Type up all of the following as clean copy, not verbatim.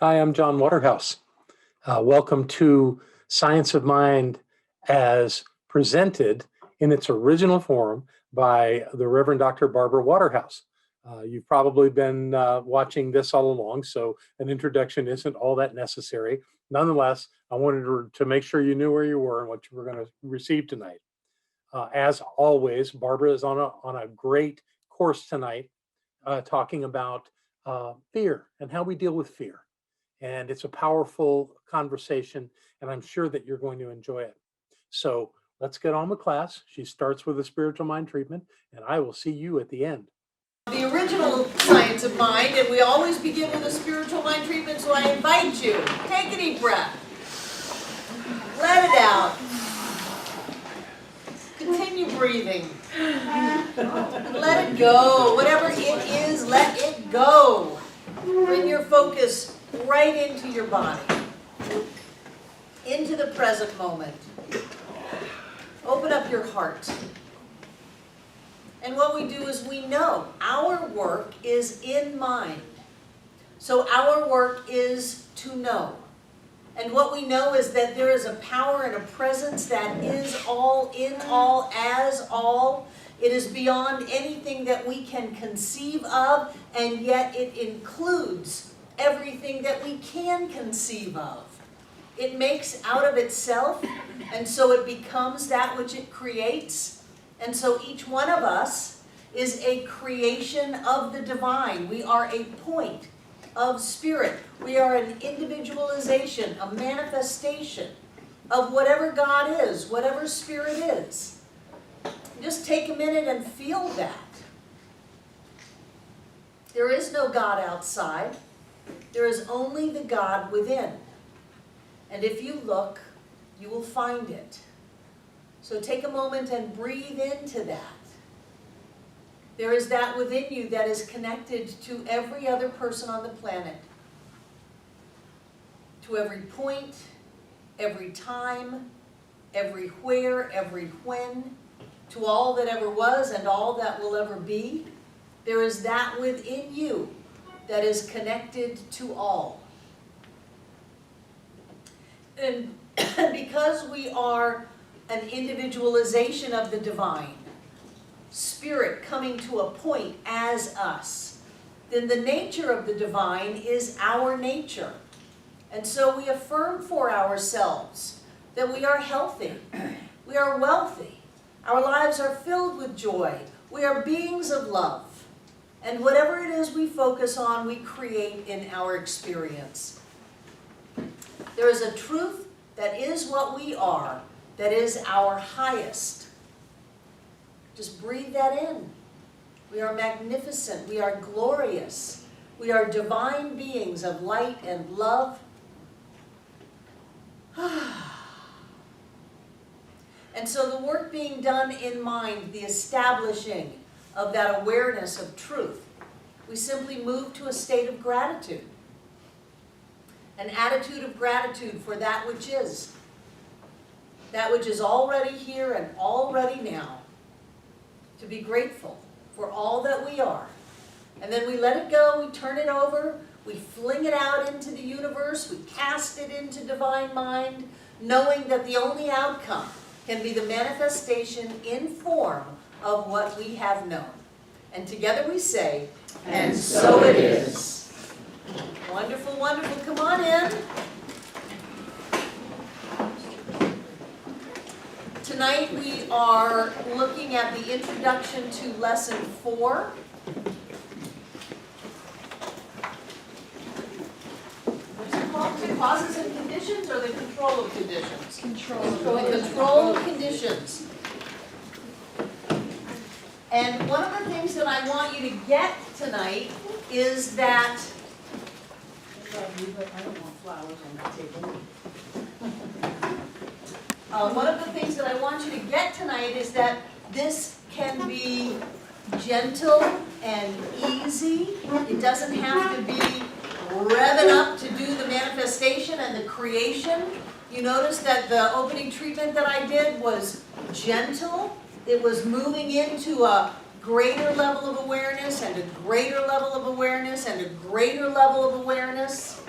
Hi, I'm John Waterhouse. Welcome to Science of Mind as presented in its original form by the Reverend Dr. Barbara Waterhouse. You've probably been watching this all along, so an introduction isn't all that necessary. Nonetheless, I wanted to make sure you knew where you were and what you were going to receive tonight. As always, Barbara is on a great course tonight talking about fear and how we deal with fear. And it's a powerful conversation, and I'm sure that you're going to enjoy it. So let's get on with class. She starts with a spiritual mind treatment, and I will see you at the end. The original Science of Mind, and we always begin with a spiritual mind treatment, so I invite you, take a deep breath. Let it out. Continue breathing. Let it go. Whatever it is, let it go. Bring your focus right into your body, into the present moment. Open up your heart. And what we do is we know our work is in mind. So our work is to know. And what we know is that there is a power and a presence that is all, in all, as all. It is beyond anything that we can conceive of, and yet it includes everything that we can conceive of. It makes out of itself, and so it becomes that which it creates. And so each one of us is a creation of the divine. We are a point of spirit. We are an individualization, a manifestation of whatever God is, whatever spirit is. Just take a minute and feel that. There is no God outside. There is only the God within. And if you look, you will find it. So take a moment and breathe into that. There is that within you that is connected to every other person on the planet. To every point, every time, everywhere, every when, to all that ever was and all that will ever be. There is that within you that is connected to all. And because we are an individualization of the divine, spirit coming to a point as us, then the nature of the divine is our nature. And so we affirm for ourselves that we are healthy, we are wealthy, our lives are filled with joy, we are beings of love. And whatever it is we focus on, we create in our experience. There is a truth that is what we are, that is our highest. Just breathe that in. We are magnificent. We are glorious. We are divine beings of light and love. And so the work being done in mind, the establishing of that awareness of truth, we simply move to a state of gratitude. An attitude of gratitude for that which is. That which is already here and already now. To be grateful for all that we are. And then we let it go, we turn it over, we fling it out into the universe, we cast it into divine mind, knowing that the only outcome can be the manifestation in form of what we have known. And together we say, and so it is. Wonderful, wonderful. Come on in. Tonight we are looking at the introduction to lesson 4. What's it called? The causes and conditions, or the control of conditions? The control of conditions. And one of the things that I want you to get tonight is that I don't want flowers on the table. One of the things that I want you to get tonight is that this can be gentle and easy. It doesn't have to be revving up to do the manifestation and the creation. You notice that the opening treatment that I did was gentle. It was moving into a greater level of awareness and a greater level of awareness and a greater level of awareness.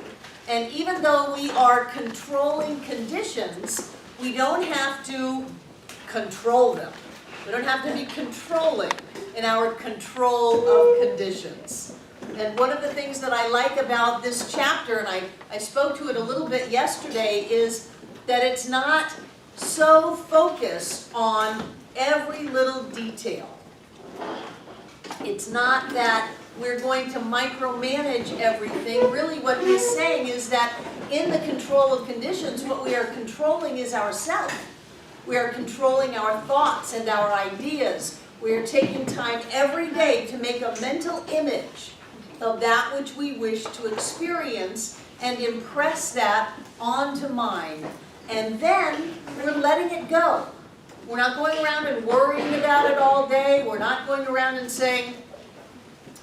And even though we are controlling conditions, we don't have to control them. We don't have to be controlling in our control of conditions. And one of the things that I like about this chapter, and I spoke to it a little bit yesterday, is that it's not so focused on every little detail. It's not that we're going to micromanage everything. Really what he's saying is that in the control of conditions, what we are controlling is ourselves. We are controlling our thoughts and our ideas. We are taking time every day to make a mental image of that which we wish to experience and impress that onto mind. And then we're letting it go. We're not going around and worrying about it all day. We're not going around and saying,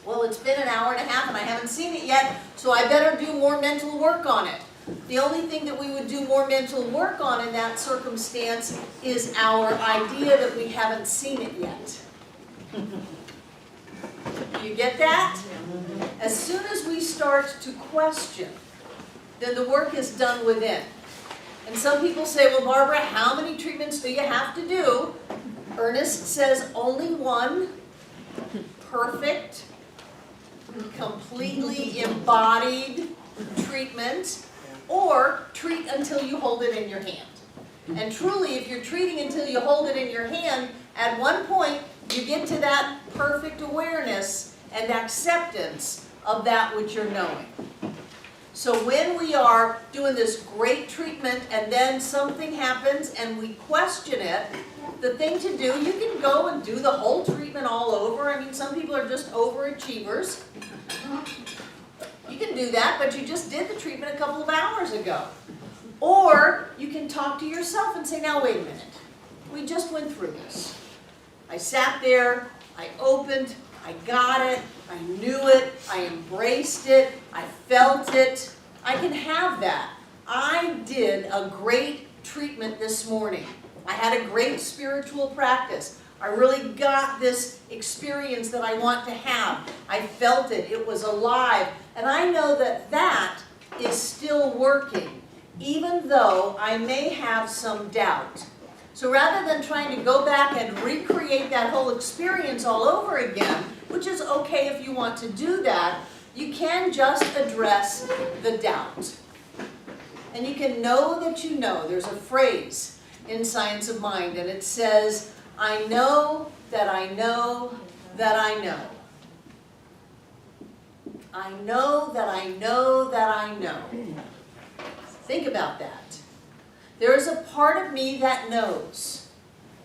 well, it's been an hour and a half and I haven't seen it yet, so I better do more mental work on it. The only thing that we would do more mental work on in that circumstance is our idea that we haven't seen it yet. Do you get that? As soon as we start to question, then the work is done within. And some people say, well, Barbara, how many treatments do you have to do? Ernest says only one, perfect, completely embodied treatment, or treat until you hold it in your hand. And truly, if you're treating until you hold it in your hand, at one point, you get to that perfect awareness and acceptance of that which you're knowing. So when we are doing this great treatment and then something happens and we question it, the thing to do, you can go and do the whole treatment all over. I mean, some people are just overachievers. You can do that, but you just did the treatment a couple of hours ago. Or you can talk to yourself and say, now wait a minute. We just went through this. I sat there, I opened, I got it, I knew it, I embraced it, I felt it. I can have that. I did a great treatment this morning. I had a great spiritual practice. I really got this experience that I want to have. I felt it. It was alive. And I know that that is still working, even though I may have some doubt. So rather than trying to go back and recreate that whole experience all over again, which is okay if you want to do that, you can just address the doubt. And you can know that you know. There's a phrase in Science of Mind, and it says, I know that I know that I know. I know that I know that I know. Think about that. There is a part of me that knows.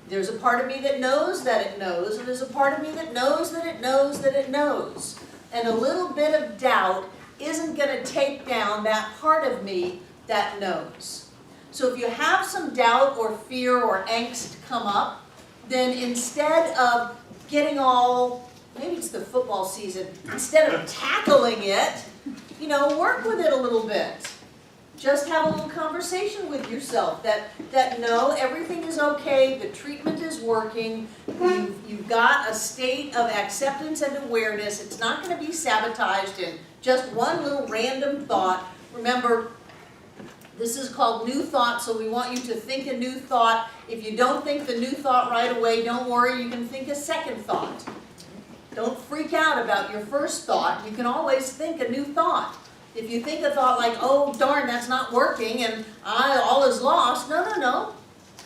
There's a part of me that knows that it knows, and there's a part of me that knows that it knows that it knows. And a little bit of doubt isn't going to take down that part of me that knows. So if you have some doubt or fear or angst come up, then instead of getting all, maybe it's the football season, instead of tackling it, work with it a little bit. Just have a little conversation with yourself that no, everything is okay, the treatment is working, you've got a state of acceptance and awareness. It's not going to be sabotaged in just one little random thought. Remember, this is called new thought, so we want you to think a new thought. If you don't think the new thought right away, don't worry, you can think a second thought. Don't freak out about your first thought. You can always think a new thought. If you think a thought like, oh darn, that's not working and all is lost, no.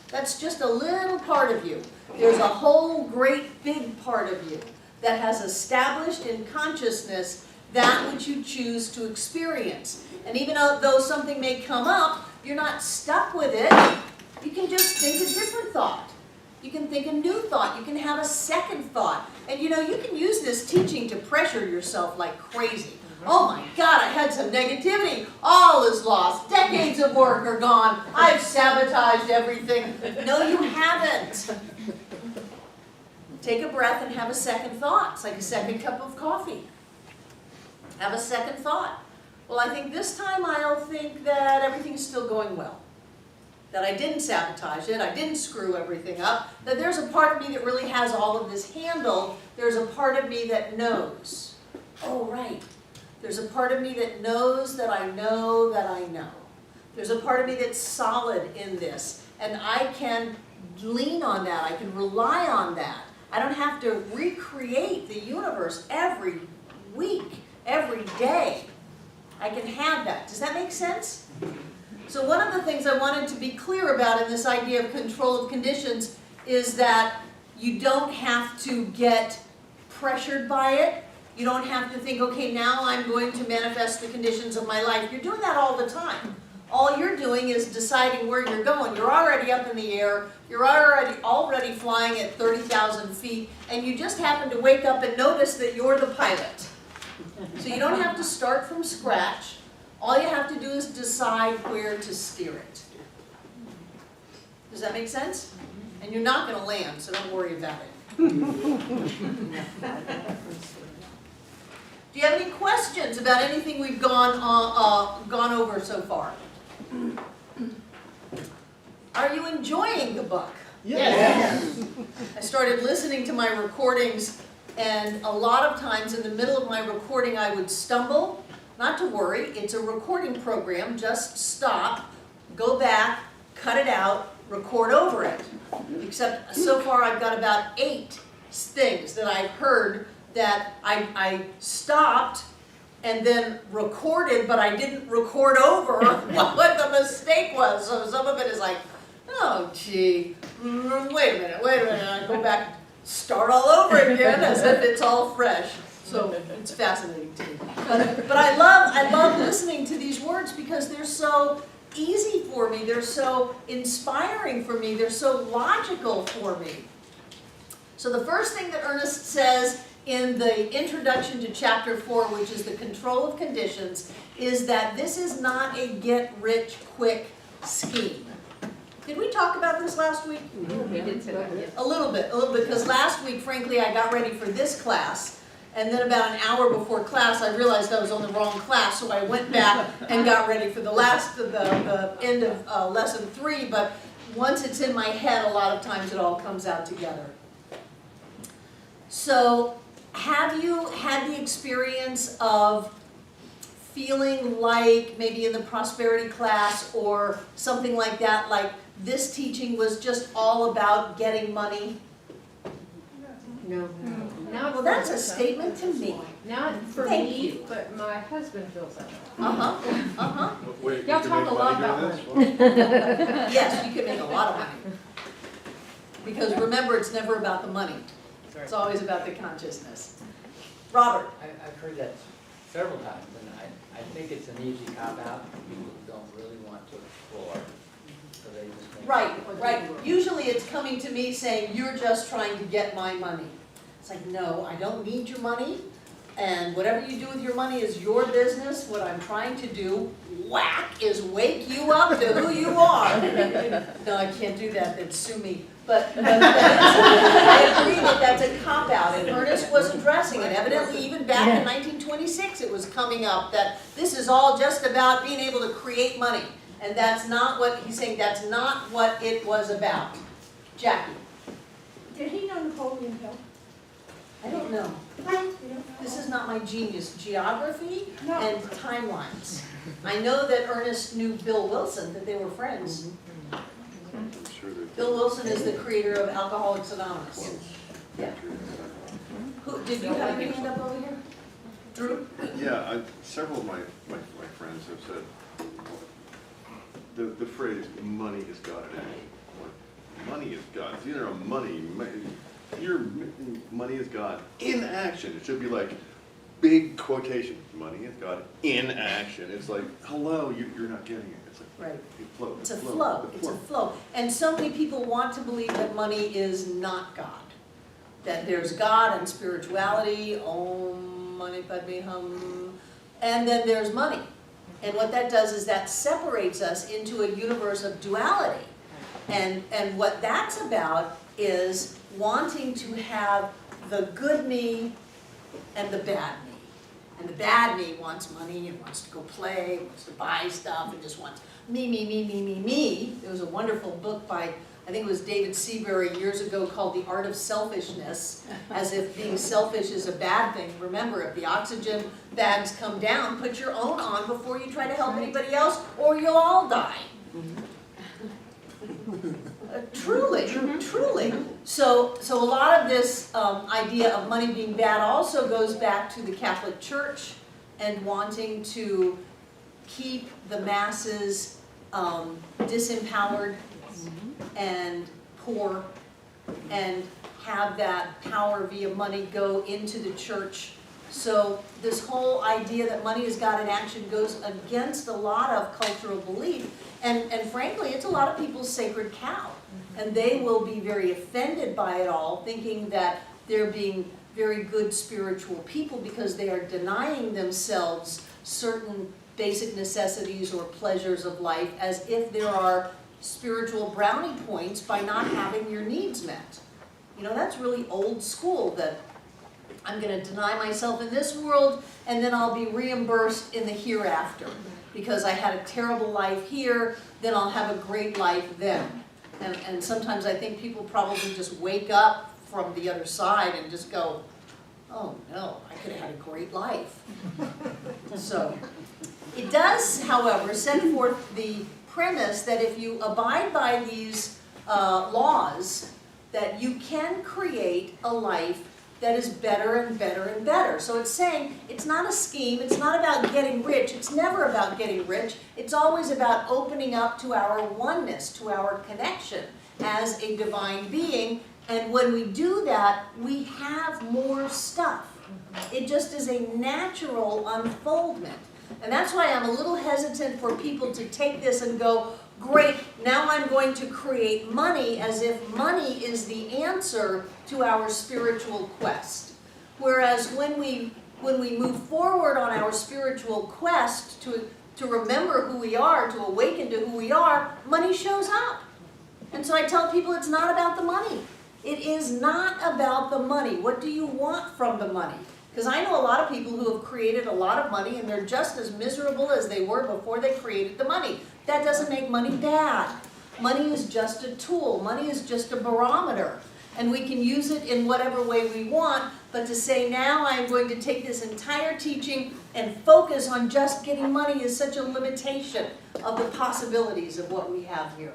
That's just a little part of you. There's a whole great big part of you that has established in consciousness that which you choose to experience. And even though something may come up, you're not stuck with it. You can just think a different thought. You can think a new thought. You can have a second thought. And you can use this teaching to pressure yourself like crazy. Oh my God, I had some negativity. All is lost. Decades of work are gone. I've sabotaged everything. No, you haven't. Take a breath and have a second thought. It's like a second cup of coffee. Have a second thought. Well, I think this time I'll think that everything's still going well. That I didn't sabotage it, I didn't screw everything up, that there's a part of me that really has all of this handled, there's a part of me that knows. Oh, right. There's a part of me that knows that I know that I know. There's a part of me that's solid in this, and I can lean on that, I can rely on that. I don't have to recreate the universe every week, every day. I can have that. Does that make sense? So one of the things I wanted to be clear about in this idea of control of conditions is that you don't have to get pressured by it. You don't have to think, okay, now I'm going to manifest the conditions of my life. You're doing that all the time. All you're doing is deciding where you're going. You're already up in the air. You're already flying at 30,000 feet, and you just happen to wake up and notice that you're the pilot. So you don't have to start from scratch. All you have to do is decide where to steer it. Does that make sense? And you're not going to land, so don't worry about it. Do you have any questions about anything we've gone over so far? Are you enjoying the book? Yes. I started listening to my recordings, and a lot of times in the middle of my recording I would stumble. Not to worry, it's a recording program. Just stop, go back, cut it out, record over it. Except so far I've got about 8 things that I've heard that I stopped and then recorded, but I didn't record over what the mistake was. So some of it is like, oh gee, wait a minute, I go back, start all over again as if it's all fresh. So it's fascinating to me. But I love listening to these words because they're so easy for me, they're so inspiring for me, they're so logical for me. So the first thing that Ernest says in the introduction to chapter 4, which is the control of conditions, is that this is not a get-rich-quick scheme. Did we talk about this last week? We did say that. A little bit, because last week, frankly, I got ready for this class, and then about an hour before class, I realized I was on the wrong class, so I went back and got ready for the end of lesson 3, but once it's in my head, a lot of times it all comes out together. So, have you had the experience of feeling like, maybe in the prosperity class or something like that, like this teaching was just all about getting money? No. Not Well, that's a statement to me. Not for Thank me, you. but my husband feels that way. Uh-huh. Wait, Y'all you can talk make a lot money about doing this? Yes, you can make a lot of money. Because remember, it's never about the money. It's always about the consciousness. Robert? I've heard that several times, and I think it's an easy cop-out. People don't really want to explore, so they just make Right. Usually it's coming to me saying, you're just trying to get my money. It's like, no, I don't need your money, and whatever you do with your money is your business. What I'm trying to do, whack, is wake you up to who you are. No, I can't do that, they'd sue me. But I agree that that's a cop-out, and Ernest was addressing it. Evidently, even back in 1926, it was coming up that this is all just about being able to create money. And that's not what, he's saying that's not what it was about. Jackie? Did he know Napoleon Hill? I don't know. This is not my genius. Geography No. and timelines. I know that Ernest knew Bill Wilson, that they were friends. I'm sure that- Bill Wilson is the creator of Alcoholics Anonymous. Yeah. Who, did you have your hand up over here? Drew? Yeah, several of my friends have said the phrase "money is God in action." Like, money is God. It's either a money is God in action. It should be like big quotation. Money is God in action. It's like, hello, you're not getting it. It's like Right. it flows. It's a flow. It's a flow. And so many people want to believe that money is not God. That there's God and spirituality, Om Mani Padme Hum, and then there's money. And what that does is that separates us into a universe of duality. And what that's about is wanting to have the good me and the bad me. And the bad me wants money and wants to go play, wants to buy stuff, and just wants me. There was a wonderful book by I think it was David Seabury years ago called The Art of Selfishness, as if being selfish is a bad thing. Remember, if the oxygen bags come down, put your own on before you try to help anybody else, or you'll all die. Truly, truly. So a lot of this idea of money being bad also goes back to the Catholic Church and wanting to keep the masses disempowered and poor, and have that power via money go into the church. So this whole idea that money is God in action goes against a lot of cultural belief, and frankly, it's a lot of people's sacred cow. And they will be very offended by it all, thinking that they're being very good spiritual people because they are denying themselves certain basic necessities or pleasures of life, as if there are spiritual brownie points by not having your needs met. You know, that's really old school, that I'm going to deny myself in this world and then I'll be reimbursed in the hereafter. Because I had a terrible life here, then I'll have a great life then. And sometimes I think people probably just wake up from the other side and just go, oh no, I could have had a great life. So it does, however, set forth the premise that if you abide by these laws, that you can create a life that is better and better and better. So it's saying it's not a scheme, it's not about getting rich, it's never about getting rich, it's always about opening up to our oneness, to our connection as a divine being. And when we do that, we have more stuff. It just is a natural unfoldment. And that's why I'm a little hesitant for people to take this and go, great, now I'm going to create money, as if money is the answer to our spiritual quest. Whereas when we move forward on our spiritual quest to remember who we are, to awaken to who we are, money shows up. And so I tell people it's not about the money. It is not about the money. What do you want from the money? Because I know a lot of people who have created a lot of money and they're just as miserable as they were before they created the money. That doesn't make money bad. Money is just a tool. Money is just a barometer. And we can use it in whatever way we want, but to say now I'm going to take this entire teaching and focus on just getting money is such a limitation of the possibilities of what we have here.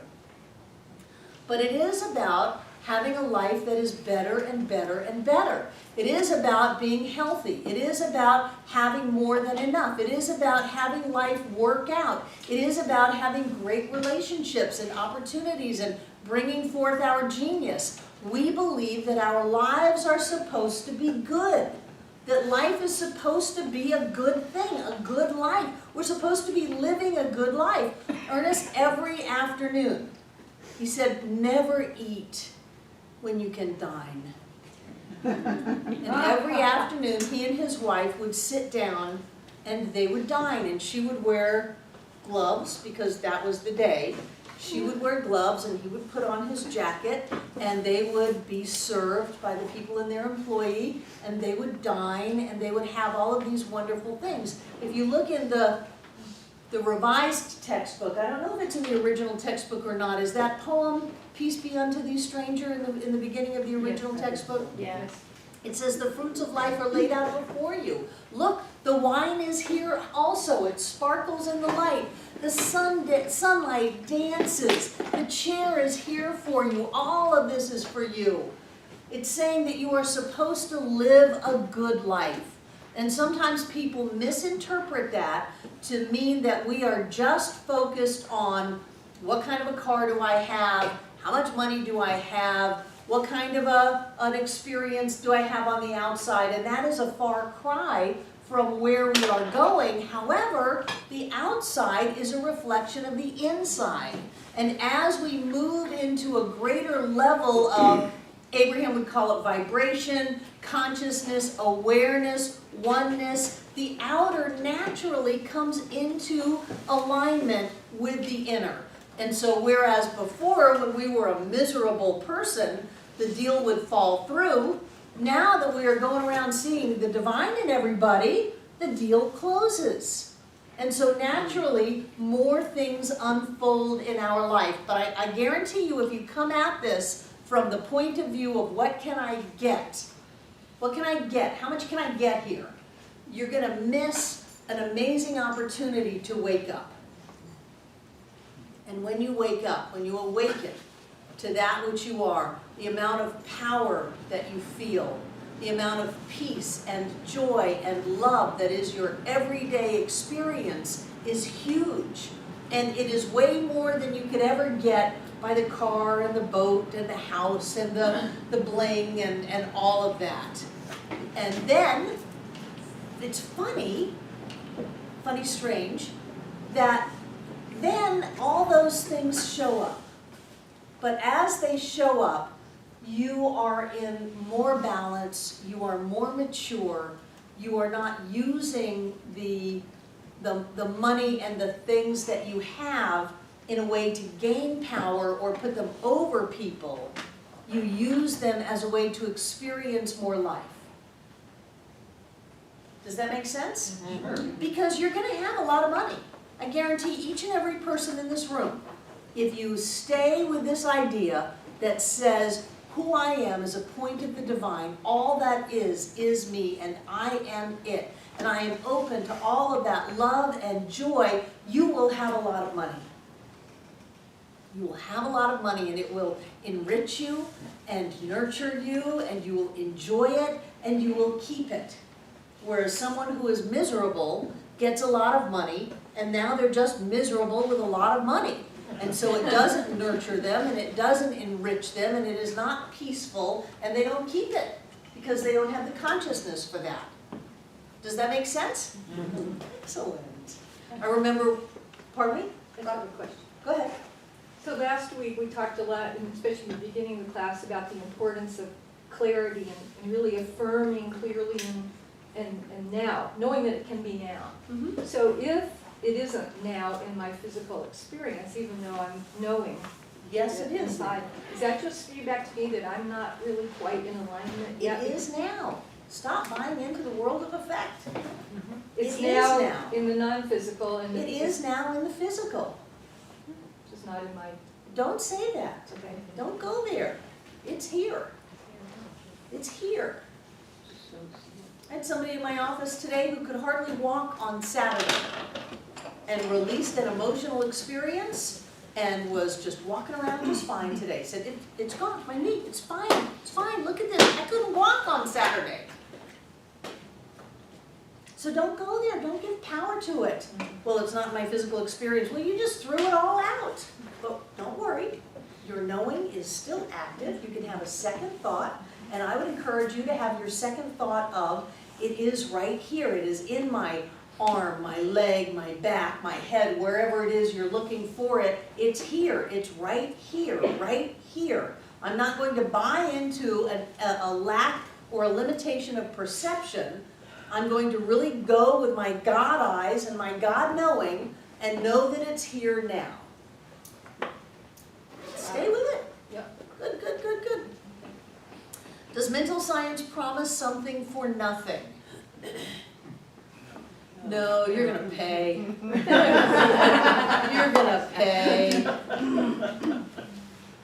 But it is about having a life that is better and better and better. It is about being healthy. It is about having more than enough. It is about having life work out. It is about having great relationships and opportunities and bringing forth our genius. We believe that our lives are supposed to be good. That life is supposed to be a good thing, a good life. We're supposed to be living a good life. Ernest, every afternoon, he said, never eat when you can dine. And every afternoon, he and his wife would sit down and they would dine, and she would wear gloves because that was the day. She would wear gloves and he would put on his jacket, and they would be served by the people in their employee, and they would dine and they would have all of these wonderful things. If you look in the revised textbook, I don't know if it's in the original textbook or not, is that poem, Peace Be Unto Thee, Stranger, in the beginning of the original textbook? Yes. It says the fruits of life are laid out before you. Look, the wine is here also. It sparkles in the light. The sunlight dances. The chair is here for you. All of this is for you. It's saying that you are supposed to live a good life. And sometimes people misinterpret that to mean that we are just focused on what kind of a car do I have, how much money do I have, what kind of an experience do I have on the outside, and that is a far cry from where we are going. However, the outside is a reflection of the inside. And as we move into a greater level of, Abraham would call it vibration, consciousness, awareness, oneness, the outer naturally comes into alignment with the inner. And so whereas before, when we were a miserable person, the deal would fall through, now that we are going around seeing the divine in everybody, the deal closes. And so naturally, more things unfold in our life. But I guarantee you, if you come at this from the point of view of what can I get? What can I get? How much can I get here? You're going to miss an amazing opportunity to wake up. And when you wake up, when you awaken to that which you are, the amount of power that you feel, the amount of peace and joy and love that is your everyday experience is huge. And it is way more than you could ever get by the car and the boat and the house and the bling and all of that. And then, it's funny, strange, that then all those things show up. But as they show up, you are in more balance, you are more mature, you are not using the money and the things that you have in a way to gain power or put them over people. You use them as a way to experience more life. Does that make sense? Sure. Because you're going to have a lot of money. I guarantee each and every person in this room, if you stay with this idea that says, who I am is a point of the divine, all that is me, and I am it, and I am open to all of that love and joy, you will have a lot of money. You will have a lot of money, and it will enrich you and nurture you, and you will enjoy it, and you will keep it. Whereas someone who is miserable gets a lot of money, and now they're just miserable with a lot of money. And so it doesn't nurture them, and it doesn't enrich them, and it is not peaceful, and they don't keep it because they don't have the consciousness for that. Does that make sense? Mm-hmm. Excellent. I remember, pardon me? I have a question. Go ahead. So last week we talked a lot, and especially in the beginning of the class, about the importance of clarity and really affirming clearly and now, knowing that it can be now. Mm-hmm. So if it isn't now in my physical experience, even though I'm knowing Yes, it is. inside, is that just feedback to me that I'm not really quite in alignment yet? It is now. Stop buying into the world of effect. It's It is now now. in the non-physical and It is now in the physical. just not in my, Don't say that. okay. Don't go there. It's here. It's here. I had somebody in my office today who could hardly walk on Saturday and released an emotional experience and was just walking around just fine today. Said, it's gone, my knee, it's fine, look at this. I couldn't walk on Saturday. So don't go there, don't give power to it. Well, it's not my physical experience. Well, you just threw it all out. But don't worry, your knowing is still active. You can have a second thought. And I would encourage you to have your second thought of, it is right here. It is in my arm, my leg, my back, my head, wherever it is you're looking for it. It's here. It's right here, right here. I'm not going to buy into a lack or a limitation of perception. I'm going to really go with my God eyes and my God knowing and know that it's here now. Stay with it. Yep. Good, good, good, good. Does mental science promise something for nothing? No, you're gonna pay. You're gonna pay.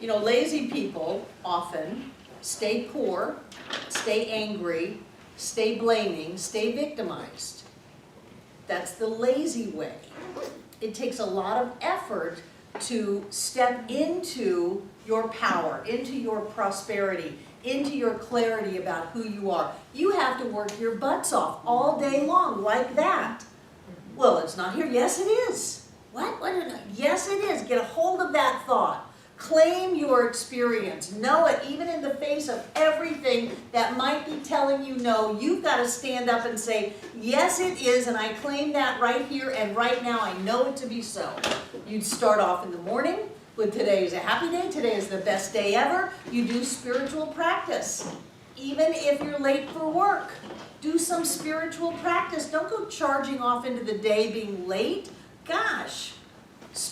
You know, lazy people often stay poor, stay angry, stay blaming, stay victimized. That's the lazy way. It takes a lot of effort to step into your power, into your prosperity, into your clarity about who you are. You have to work your butts off all day long like that. Well, it's not here. Yes, it is. What? Yes, it is. Get a hold of that thought. Claim your experience. Know it, even in the face of everything that might be telling you no. You've got to stand up and say, yes, it is, and I claim that right here and right now. I know it to be so. You'd start off in the morning with today is a happy day, today is the best day ever. You do spiritual practice. Even if you're late for work, do some spiritual practice. Don't go charging off into the day being late. Gosh,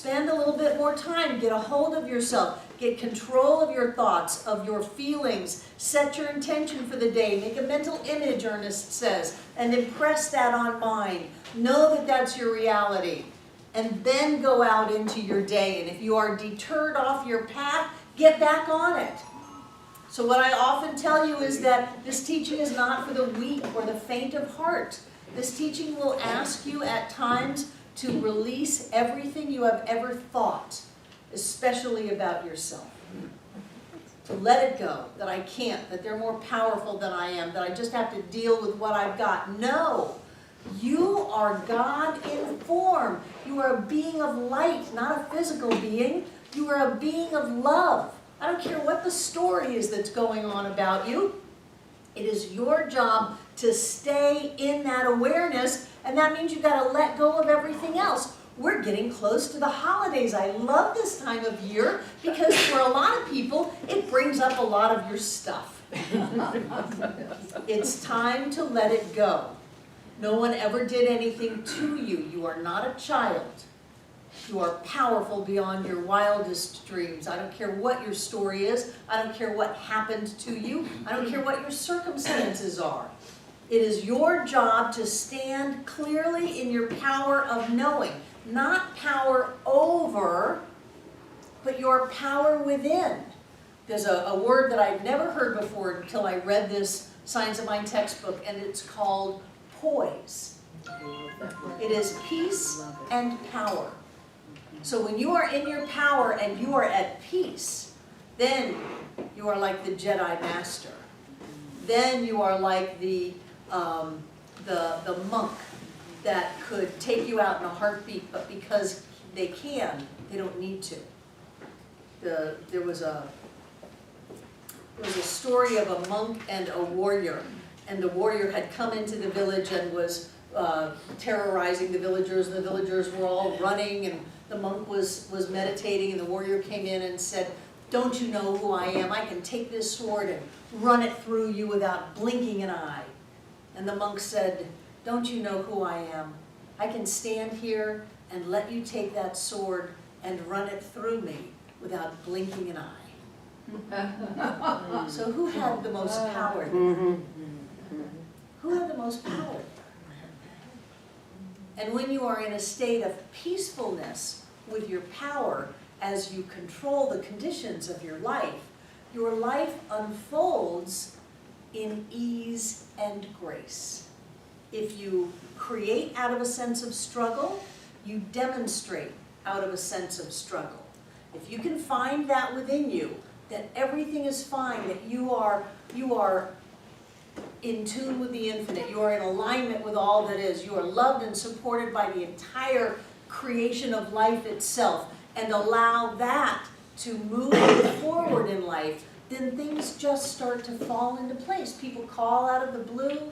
spend a little bit more time, get a hold of yourself, get control of your thoughts, of your feelings, set your intention for the day, make a mental image, Ernest says, and impress that on mind. Know that that's your reality. And then go out into your day. And if you are deterred off your path, get back on it. So what I often tell you is that this teaching is not for the weak or the faint of heart. This teaching will ask you at times to release everything you have ever thought, especially about yourself. To let it go, that I can't, that they're more powerful than I am, that I just have to deal with what I've got. No, you are God in form. You are a being of light, not a physical being. You are a being of love. I don't care what the story is that's going on about you. It is your job to stay in that awareness, and that means you've got to let go of everything else. We're getting close to the holidays. I love this time of year because for a lot of people, it brings up a lot of your stuff. It's time to let it go. No one ever did anything to you. You are not a child. You are powerful beyond your wildest dreams. I don't care what your story is. I don't care what happened to you. I don't care what your circumstances are. It is your job to stand clearly in your power of knowing. Not power over, but your power within. There's a word that I've never heard before until I read this Science of Mind textbook, and it's called poise. It is peace and power. So when you are in your power and you are at peace, then you are like the Jedi Master. Then you are like the monk that could take you out in a heartbeat, but because they can, they don't need to. There was a story of a monk and a warrior, and the warrior had come into the village and was terrorizing the villagers, and the villagers were all running, and the monk was meditating, and the warrior came in and said, "Don't you know who I am? I can take this sword and run it through you without blinking an eye." And the monk said, "Don't you know who I am? I can stand here and let you take that sword and run it through me without blinking an eye." So who had the most power there? Who had the most power? And when you are in a state of peacefulness with your power, as you control the conditions of your life unfolds in ease and grace. If you create out of a sense of struggle, you demonstrate out of a sense of struggle. If you can find that within you, that everything is fine, that you are in tune with the infinite, you are in alignment with all that is, you are loved and supported by the entire creation of life itself, and allow that to move you forward in life, then things just start to fall into place. People call out of the blue.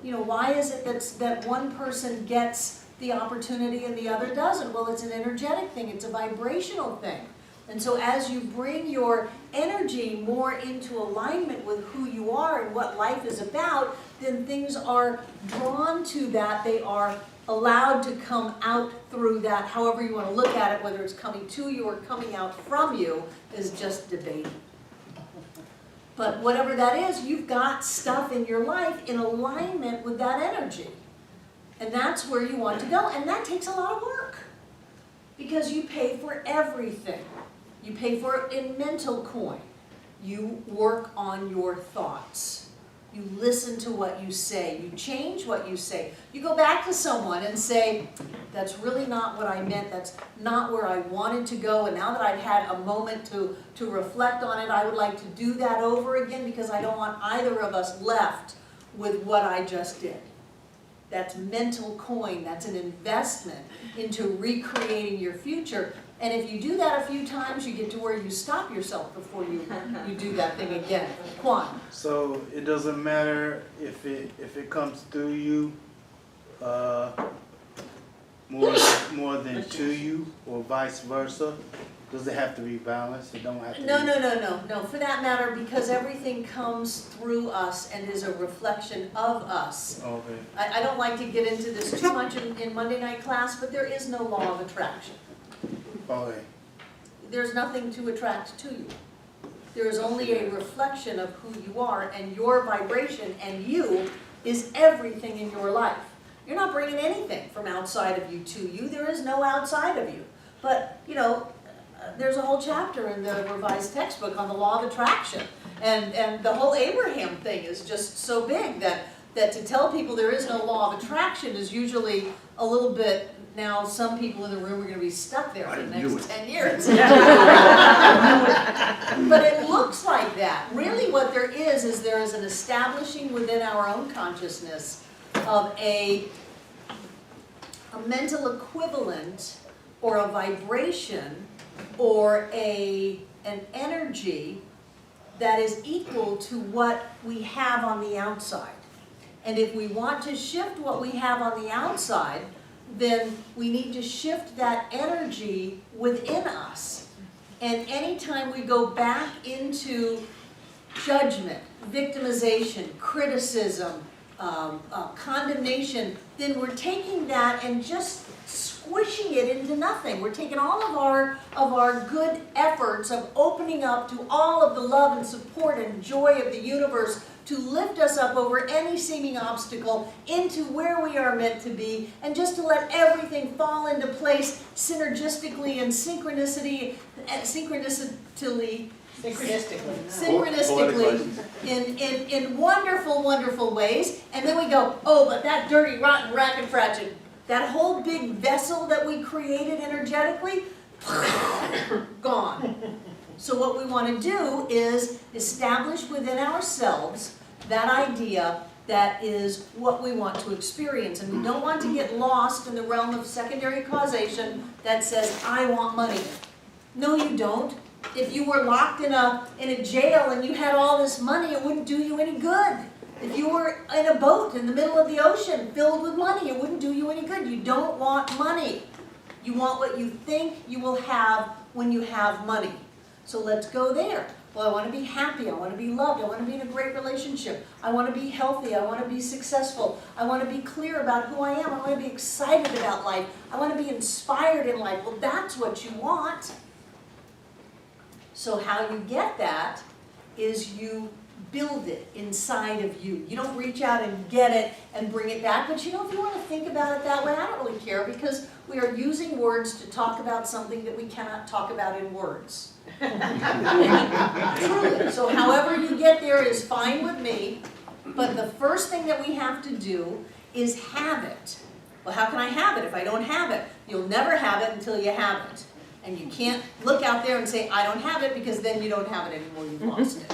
You know, why is it that one person gets the opportunity and the other doesn't? Well, it's an energetic thing. It's a vibrational thing. And so as you bring your energy more into alignment with who you are and what life is about, then things are drawn to that. They are allowed to come out through that. However you want to look at it, whether it's coming to you or coming out from you, is just debate. But whatever that is, you've got stuff in your life in alignment with that energy. And that's where you want to go. And that takes a lot of work, because you pay for everything. You pay for it in mental coin. You work on your thoughts. You listen to what you say. You change what you say. You go back to someone and say, "That's really not what I meant. That's not where I wanted to go. And now that I've had a moment to reflect on it, I would like to do that over again, because I don't want either of us left with what I just did." That's mental coin. That's an investment into recreating your future. And if you do that a few times, you get to where you stop yourself before you do that thing again. Juan. So it doesn't matter if it comes through you more than to you, or vice versa. Does it have to be balanced? It don't have to. No. For that matter, because everything comes through us and is a reflection of us. Okay. I don't like to get into this too much in Monday night class, but there is no law of attraction. Okay. There's nothing to attract to you. There is only a reflection of who you are, and your vibration and you is everything in your life. You're not bringing anything from outside of you to you. There is no outside of you. But, you know, there's a whole chapter in the revised textbook on the law of attraction. And the whole Abraham thing is just so big that to tell people there is no law of attraction is usually a little bit, now some people in the room are going to be stuck there for the next 10 years. But it looks like that. Really what there is there is an establishing within our own consciousness of a mental equivalent or a vibration or an energy that is equal to what we have on the outside. And if we want to shift what we have on the outside, then we need to shift that energy within us. And anytime we go back into judgment, victimization, criticism, condemnation, then we're taking that and just squishing it into nothing. We're taking all of our good efforts of opening up to all of the love and support and joy of the universe to lift us up over any seeming obstacle into where we are meant to be, and just to let everything fall into place synergistically and synchronistically in wonderful, wonderful ways. And then we go, oh, but that dirty, rotten, racket, fratchet, that whole big vessel that we created energetically, gone. So what we want to do is establish within ourselves that idea that is what we want to experience. And we don't want to get lost in the realm of secondary causation that says, I want money. No, you don't. If you were locked in a jail and you had all this money, it wouldn't do you any good. If you were in a boat in the middle of the ocean filled with money, it wouldn't do you any good. You don't want money. You want what you think you will have when you have money. So let's go there. Well, I want to be happy. I want to be loved. I want to be in a great relationship. I want to be healthy. I want to be successful. I want to be clear about who I am. I want to be excited about life. I want to be inspired in life. Well, that's what you want. So how you get that is you build it inside of you. You don't reach out and get it and bring it back. But you know, if you want to think about it that way, I don't really care, because we are using words to talk about something that we cannot talk about in words. Truly. So however you get there is fine with me, but the first thing that we have to do is have it. Well, how can I have it if I don't have it? You'll never have it until you have it. And you can't look out there and say, I don't have it, because then you don't have it anymore, you've lost it.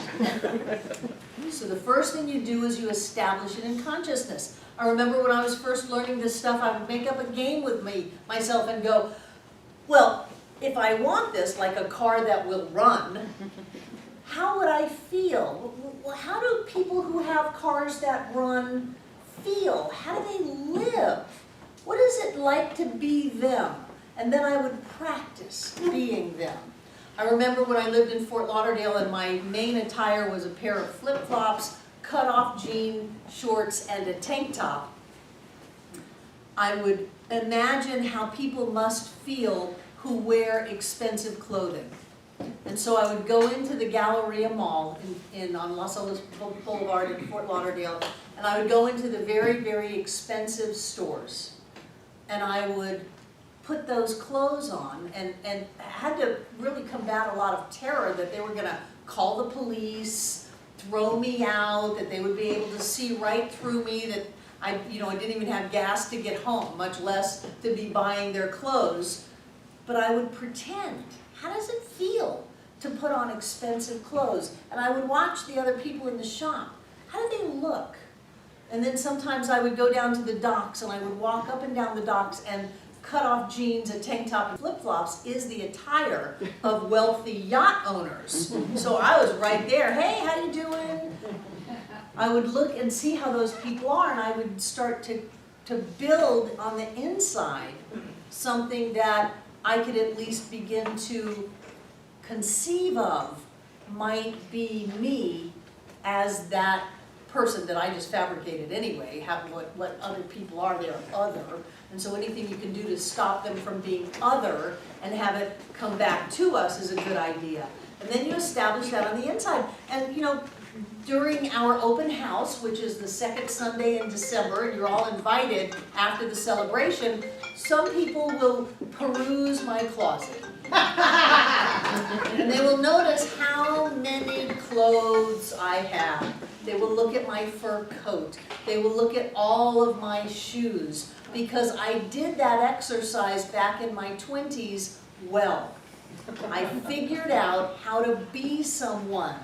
So the first thing you do is you establish it in consciousness. I remember when I was first learning this stuff, I would make up a game with myself and go, well, if I want this, like a car that will run, how would I feel? Well, how do people who have cars that run feel? How do they live? What is it like to be them? And then I would practice being them. I remember when I lived in Fort Lauderdale and my main attire was a pair of flip-flops, cut-off jean shorts, and a tank top. I would imagine how people must feel who wear expensive clothing. And so I would go into the Galleria Mall on Los Olas Boulevard in Fort Lauderdale, and I would go into the very, very expensive stores. And I would put those clothes on and had to really combat a lot of terror that they were going to call the police, throw me out, that they would be able to see right through me, that I didn't even have gas to get home, much less to be buying their clothes. But I would pretend. How does it feel to put on expensive clothes? And I would watch the other people in the shop. How do they look? And then sometimes I would go down to the docks and I would walk up and down the docks, and cut-off jeans, a tank top, and flip-flops is the attire of wealthy yacht owners. So I was right there. Hey, how you doing? I would look and see how those people are, and I would start to build on the inside something that I could at least begin to conceive of might be me as that person that I just fabricated anyway, have what other people are, they're other. And so anything you can do to stop them from being other and have it come back to us is a good idea. And then you establish that on the inside. And you know, during our open house, which is the second Sunday in December, and you're all invited after the celebration, some people will peruse my closet. And they will notice how many clothes I have. They will look at my fur coat. They will look at all of my shoes, because I did that exercise back in my 20s well. I figured out how to be someone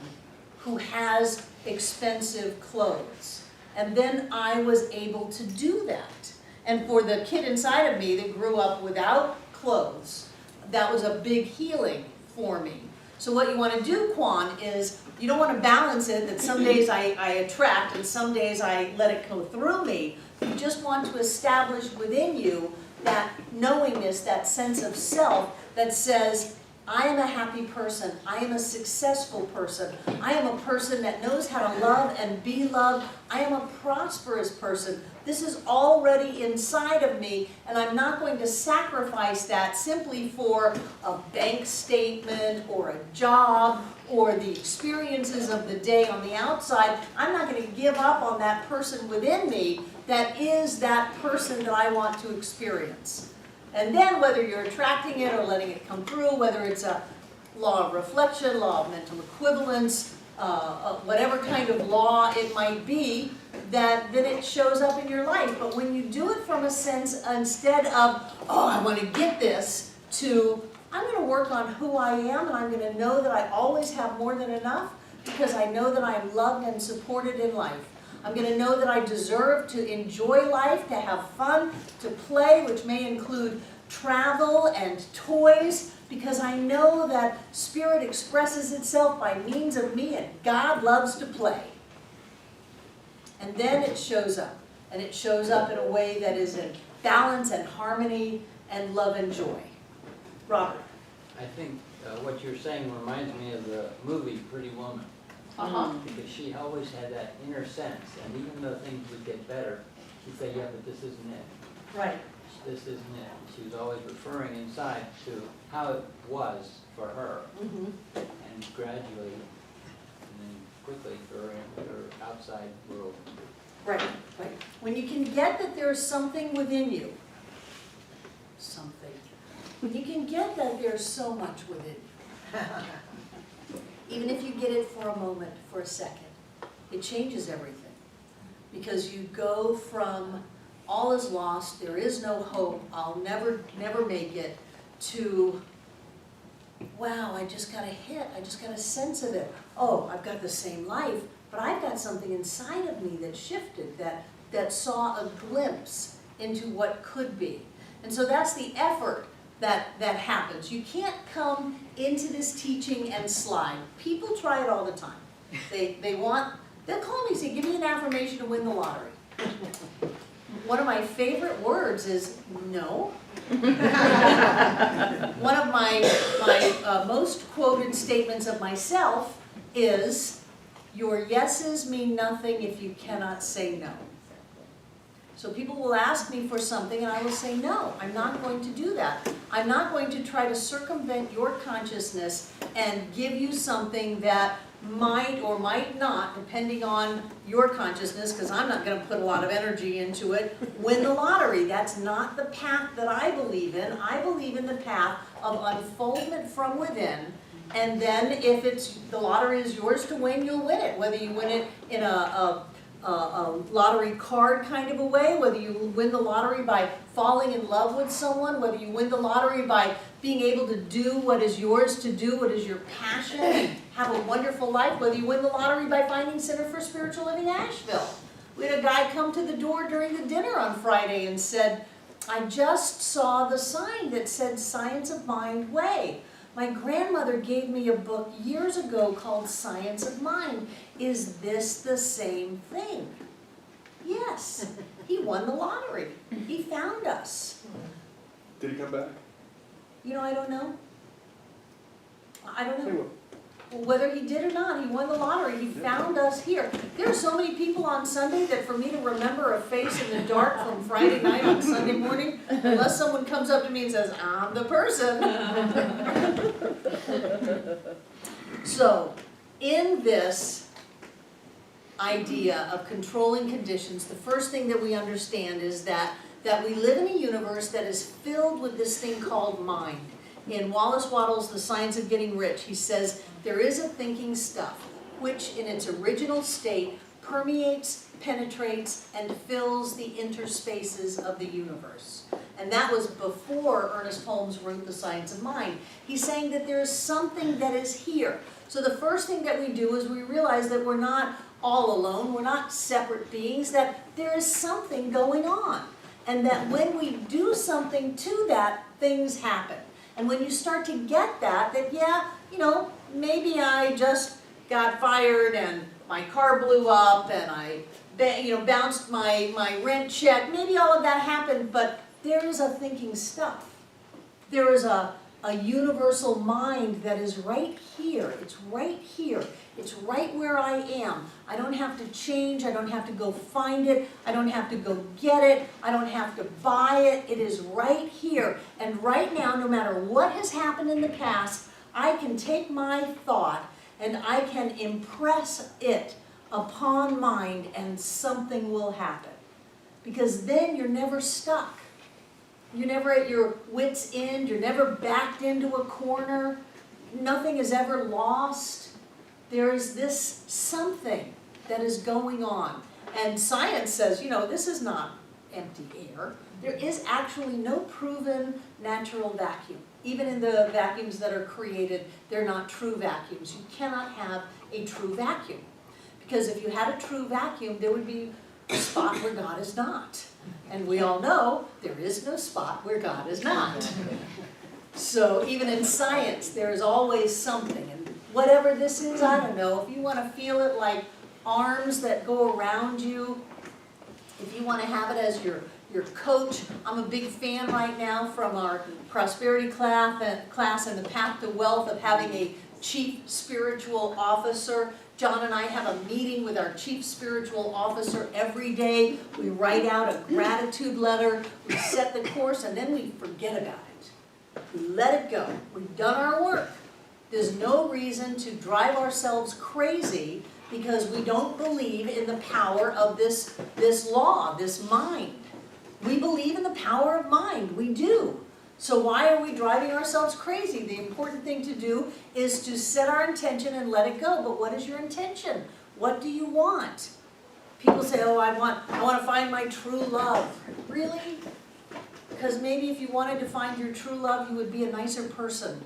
who has expensive clothes. And then I was able to do that. And for the kid inside of me that grew up without clothes, that was a big healing for me. So what you want to do, Quan, is you don't want to balance it that some days I attract and some days I let it go through me. You just want to establish within you that knowingness, that sense of self that says, I am a happy person, I am a successful person, I am a person that knows how to love and be loved, I am a prosperous person. This is already inside of me, and I'm not going to sacrifice that simply for a bank statement or a job or the experiences of the day on the outside. I'm not going to give up on that person within me that is that person that I want to experience. And then whether you're attracting it or letting it come through, whether it's a law of reflection, law of mental equivalence, whatever kind of law it might be, that then it shows up in your life. But when you do it from a sense, instead of, oh, I want to get this, to, I'm going to work on who I am, and I'm going to know that I always have more than enough, because I know that I am loved and supported in life. I'm going to know that I deserve to enjoy life, to have fun, to play, which may include travel and toys, because I know that spirit expresses itself by means of me, and God loves to play. And then it shows up, and it shows up in a way that is in balance and harmony and love and joy. Robert. I think what you're saying reminds me of the movie Pretty Woman. Because she always had that inner sense, and even though things would get better, she'd say, yeah, but this isn't it. Right. This isn't it. She was always referring inside to how it was for her, and gradually, and then quickly for her outside world. Right, right. When you can get that there's something within you, when you can get that there's so much within you, even if you get it for a moment, for a second, it changes everything. Because you go from all is lost, there is no hope, I'll never make it, to, wow, I just got a hit, I just got a sense of it. Oh, I've got the same life, but I've got something inside of me that shifted, that saw a glimpse into what could be. And so that's the effort that happens. You can't come into this teaching and slide. People try it all the time. They'll call me and say, give me an affirmation to win the lottery. One of my favorite words is no. One of my most quoted statements of myself is, your yeses mean nothing if you cannot say no. So people will ask me for something and I will say, no, I'm not going to do that. I'm not going to try to circumvent your consciousness and give you something that might or might not, depending on your consciousness, because I'm not going to put a lot of energy into it, win the lottery. That's not the path that I believe in. I believe in the path of unfoldment from within. And then if the lottery is yours to win, you'll win it. Whether you win it in a lottery card kind of a way, whether you win the lottery by falling in love with someone, whether you win the lottery by being able to do what is yours to do, what is your passion, and have a wonderful life, whether you win the lottery by finding Center for Spiritual Living Asheville. We had a guy come to the door during the dinner on Friday and said, I just saw the sign that said Science of Mind Way. My grandmother gave me a book years ago called Science of Mind. Is this the same thing? Yes. He won the lottery. He found us. Did he come back? You know, I don't know. I don't He know. will. whether he did or not, he won the lottery, he found us here. There are so many people on Sunday that for me to remember a face in the dark from Friday night on Sunday morning, unless someone comes up to me and says, I'm the person. So, in this idea of controlling conditions, the first thing that we understand is that we live in a universe that is filled with this thing called mind. In Wallace Wattles' The Science of Getting Rich, he says, there is a thinking stuff, which in its original state permeates, penetrates, and fills the interspaces of the universe. And that was before Ernest Holmes wrote The Science of Mind. He's saying that there is something that is here. So the first thing that we do is we realize that we're not all alone, we're not separate beings, that there is something going on. And that when we do something to that, things happen. And when you start to get that yeah, you know, maybe I just got fired and my car blew up and I bounced my rent check, maybe all of that happened, but there is a thinking stuff. There is a universal mind that is right here. It's right here. It's right where I am. I don't have to change. I don't have to go find it. I don't have to go get it. I don't have to buy it. It is right here. And right now, no matter what has happened in the past, I can take my thought and I can impress it upon mind and something will happen. Because then you're never stuck. You're never at your wit's end. You're never backed into a corner. Nothing is ever lost. There is this something that is going on. And science says, you know, this is not empty air. There is actually no proven natural vacuum. Even in the vacuums that are created, they're not true vacuums. You cannot have a true vacuum. Because if you had a true vacuum, there would be a spot where God is not. And we all know there is no spot where God is not. So even in science, there is always something. And whatever this is, I don't know. If you want to feel it like arms that go around you, if you want to have it as your coach. I'm a big fan right now from our prosperity class and the path to wealth of having a chief spiritual officer. John and I have a meeting with our chief spiritual officer every day. We write out a gratitude letter, we set the course, and then we forget about it. We let it go. We've done our work. There's no reason to drive ourselves crazy because we don't believe in the power of this law, this mind. We believe in the power of mind. We do. So why are we driving ourselves crazy? The important thing to do is to set our intention and let it go. But what is your intention? What do you want? People say, oh, I want to find my true love. Really? Because maybe if you wanted to find your true love, you would be a nicer person.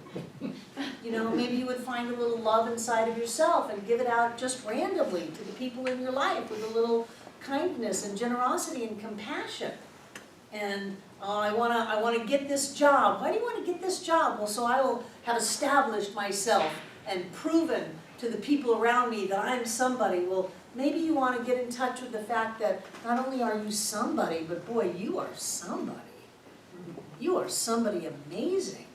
You know, maybe you would find a little love inside of yourself and give it out just randomly to the people in your life with a little kindness and generosity and compassion. And I want to get this job. Why do you want to get this job? Well, so I will have established myself and proven to the people around me that I'm somebody. Well, maybe you want to get in touch with the fact that not only are you somebody, but boy, you are somebody. You are somebody amazing.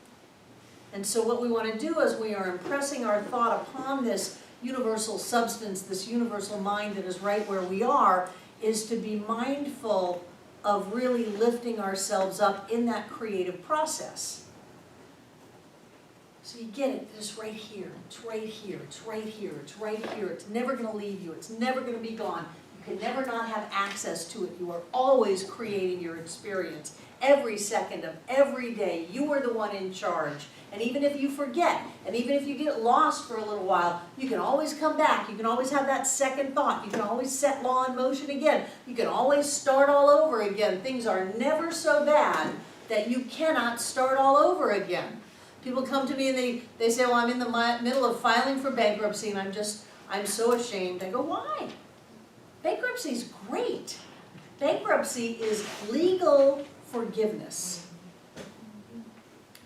And so what we want to do is we are impressing our thought upon this universal substance, this universal mind that is right where we are, is to be mindful of really lifting ourselves up in that creative process. So you get it, it's right here, it's right here, it's right here, it's right here. It's never going to leave you, it's never going to be gone. You can never not have access to it. You are always creating your experience. Every second of every day, you are the one in charge. And even if you forget, and even if you get lost for a little while, you can always come back. You can always have that second thought. You can always set law in motion again. You can always start all over again. Things are never so bad that you cannot start all over again. People come to me and they say, well, I'm in the middle of filing for bankruptcy and I'm so ashamed. I go, why? Bankruptcy is great. Bankruptcy is legal forgiveness.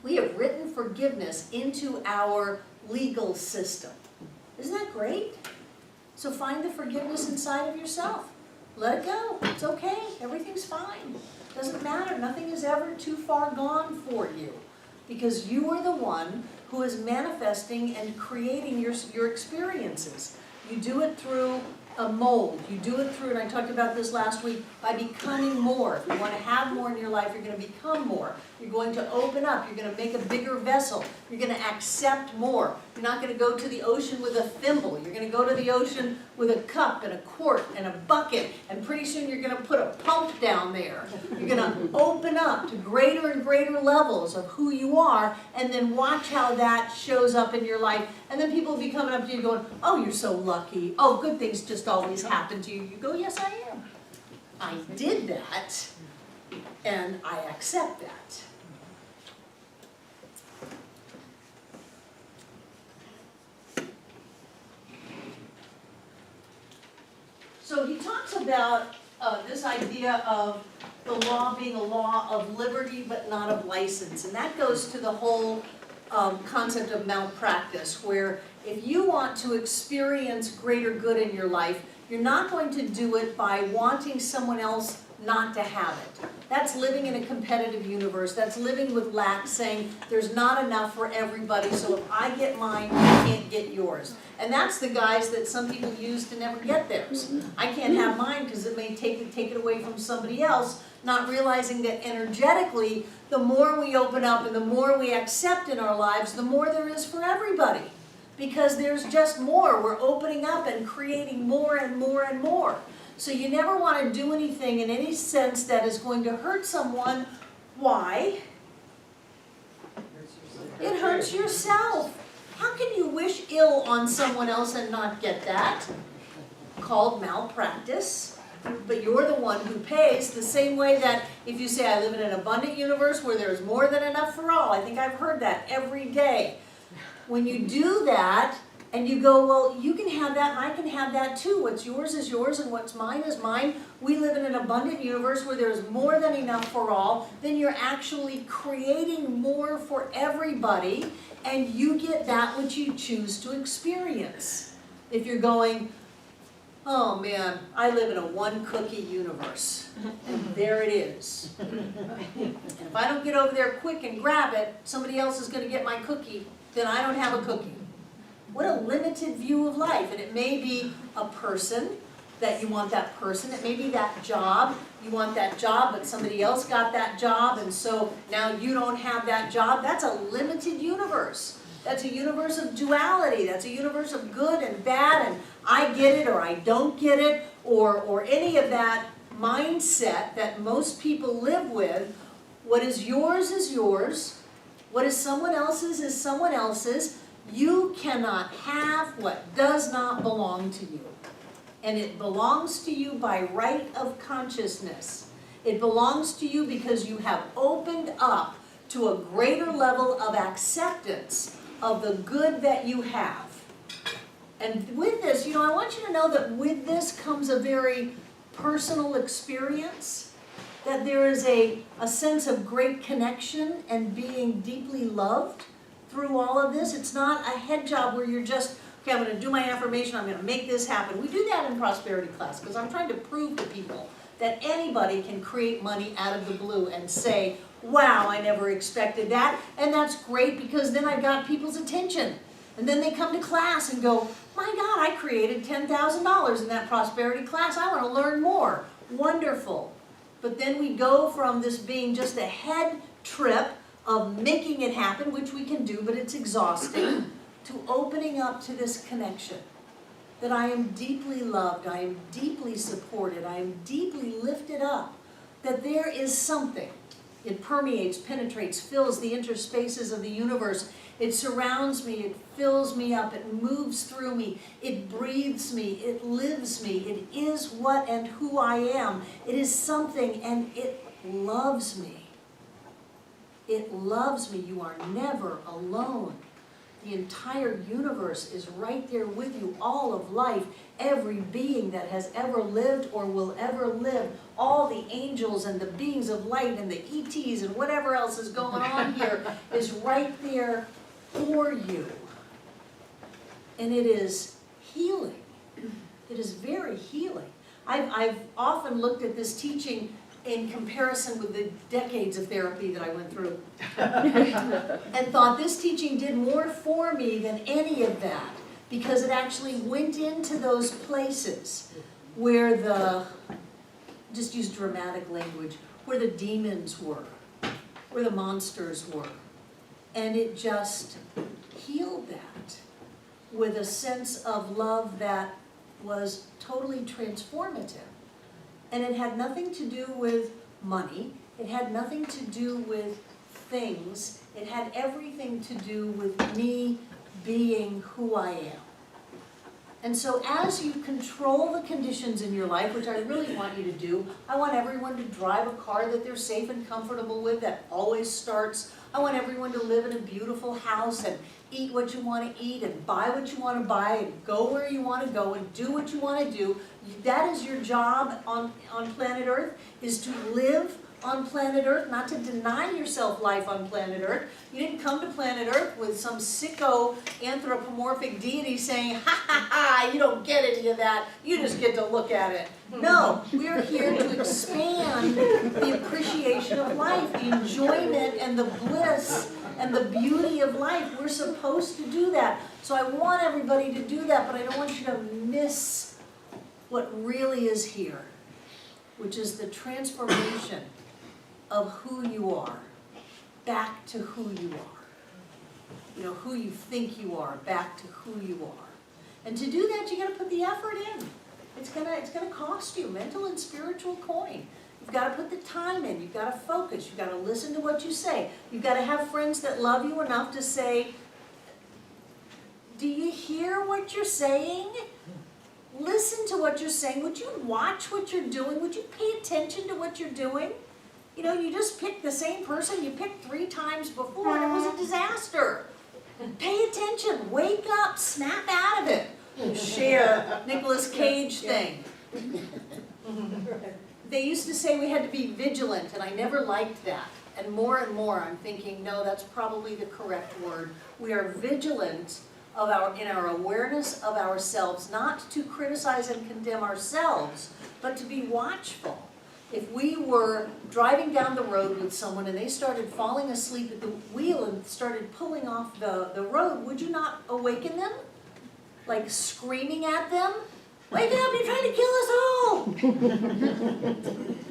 We have written forgiveness into our legal system. Isn't that great? So find the forgiveness inside of yourself. Let it go. It's okay. Everything's fine. Doesn't matter. Nothing is ever too far gone for you. because you are the one who is manifesting and creating your experiences. You do it through a mold. You do it through, and I talked about this last week, by becoming more. If you want to have more in your life, you're going to become more. You're going to open up. You're going to make a bigger vessel. You're going to accept more. You're not going to go to the ocean with a thimble. You're going to go to the ocean with a cup and a quart and a bucket, and pretty soon you're going to put a pump down there. You're going to open up to greater and greater levels of who you are, and then watch how that shows up in your life. And then people will be coming up to you going, oh, you're so lucky. Oh, good things just always happen to you. You go, yes, I am. I did that, and I accept that. So he talks about this idea of the law being a law of liberty but not of license. And that goes to the whole concept of malpractice, where if you want to experience greater good in your life, you're not going to do it by wanting someone else not to have it. That's living in a competitive universe. That's living with lack, saying there's not enough for everybody, so if I get mine, you can't get yours. And that's the guise that some people use to never get theirs. I can't have mine because it may take it away from somebody else, not realizing that energetically, the more we open up and the more we accept in our lives, the more there is for everybody. Because there's just more. We're opening up and creating more and more and more. So you never want to do anything in any sense that is going to hurt someone. Why? It hurts yourself. How can you wish ill on someone else and not get that? Called malpractice. But you're the one who pays, the same way that if you say, I live in an abundant universe where there's more than enough for all. I think I've heard that every day. When you do that, and you go, well, you can have that and I can have that too. What's yours is yours and what's mine is mine. We live in an abundant universe where there's more than enough for all. Then you're actually creating more for everybody, and you get that which you choose to experience. If you're going, oh man, I live in a one cookie universe, and there it is. And if I don't get over there quick and grab it, somebody else is going to get my cookie, then I don't have a cookie. What a limited view of life. And it may be a person that you want that person. It may be that job. You want that job, but somebody else got that job, and so now you don't have that job. That's a limited universe. That's a universe of duality. That's a universe of good and bad, and I get it or I don't get it, or any of that mindset that most people live with. What is yours is yours. What is someone else's is someone else's. You cannot have what does not belong to you. And it belongs to you by right of consciousness. It belongs to you because you have opened up to a greater level of acceptance of the good that you have. And with this, I want you to know that with this comes a very personal experience, that there is a sense of great connection and being deeply loved through all of this. It's not a head job where you're just, okay, I'm going to do my affirmation, I'm going to make this happen. We do that in prosperity class because I'm trying to prove to people that anybody can create money out of the blue and say, wow, I never expected that. And that's great because then I've got people's attention. And then they come to class and go, my God, I created $10,000 in that prosperity class. I want to learn more. Wonderful. But then we go from this being just a head trip of making it happen, which we can do, but it's exhausting, to opening up to this connection. That I am deeply loved, I am deeply supported, I am deeply lifted up. That there is something. It permeates, penetrates, fills the interspaces of the universe. It surrounds me, it fills me up, it moves through me, it breathes me, it lives me. It is what and who I am. It is something, and it loves me. It loves me. You are never alone. The entire universe is right there with you. All of life, every being that has ever lived or will ever live, all the angels and the beings of light and the ETs and whatever else is going on here is right there for you. And it is healing. It is very healing. I've often looked at this teaching in comparison with the decades of therapy that I went through. And thought this teaching did more for me than any of that, because it actually went into those places where just use dramatic language, where the demons were, where the monsters were. And it just healed that with a sense of love that was totally transformative. And it had nothing to do with money. It had nothing to do with things. It had everything to do with me being who I am. And so as you control the conditions in your life, which I really want you to do, I want everyone to drive a car that they're safe and comfortable with, that always starts. I want everyone to live in a beautiful house and eat what you want to eat and buy what you want to buy and go where you want to go and do what you want to do. That is your job on planet Earth, is to live on planet Earth, not to deny yourself life on planet Earth. You didn't come to planet Earth with some sicko anthropomorphic deity saying, ha ha ha, you don't get any of that, you just get to look at it. No, we're here to expand the appreciation of life, the enjoyment and the bliss and the beauty of life. We're supposed to do that. So I want everybody to do that, but I don't want you to miss what really is here, which is the transformation of who you are back to who you are. You know, who you think you are back to who you are. And to do that, you got to put the effort in. It's gonna cost you mental and spiritual coin. You've got to put the time in. You've got to focus. You've got to listen to what you say. You've got to have friends that love you enough to say, do you hear what you're saying? Listen to what you're saying. Would you watch what you're doing? Would you pay attention to what you're doing? You know, you just picked the same person you picked 3 times before and it was a disaster. Pay attention. Wake up. Snap out of it. Share Nicolas Cage thing. They used to say we had to be vigilant, and I never liked that. And more I'm thinking, no, that's probably the correct word. We are vigilant in our awareness of ourselves, not to criticize and condemn ourselves, but to be watchful. If we were driving down the road with someone and they started falling asleep at the wheel and started pulling off the road, would you not awaken them? Like screaming at them? Wake up, you're trying to kill us all!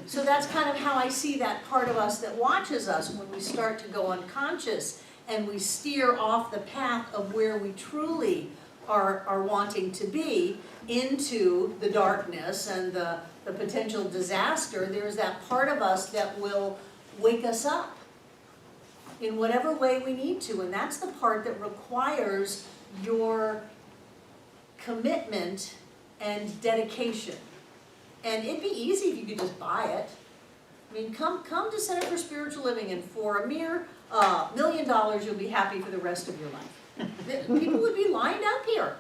So that's kind of how I see that part of us that watches us when we start to go unconscious and we steer off the path of where we truly are wanting to be into the darkness and the potential disaster. There's that part of us that will wake us up in whatever way we need to, and that's the part that requires your commitment and dedication. And it'd be easy if you could just buy it. I mean, come to Center for Spiritual Living, and for a mere $1 million, you'll be happy for the rest of your life. People would be lined up here,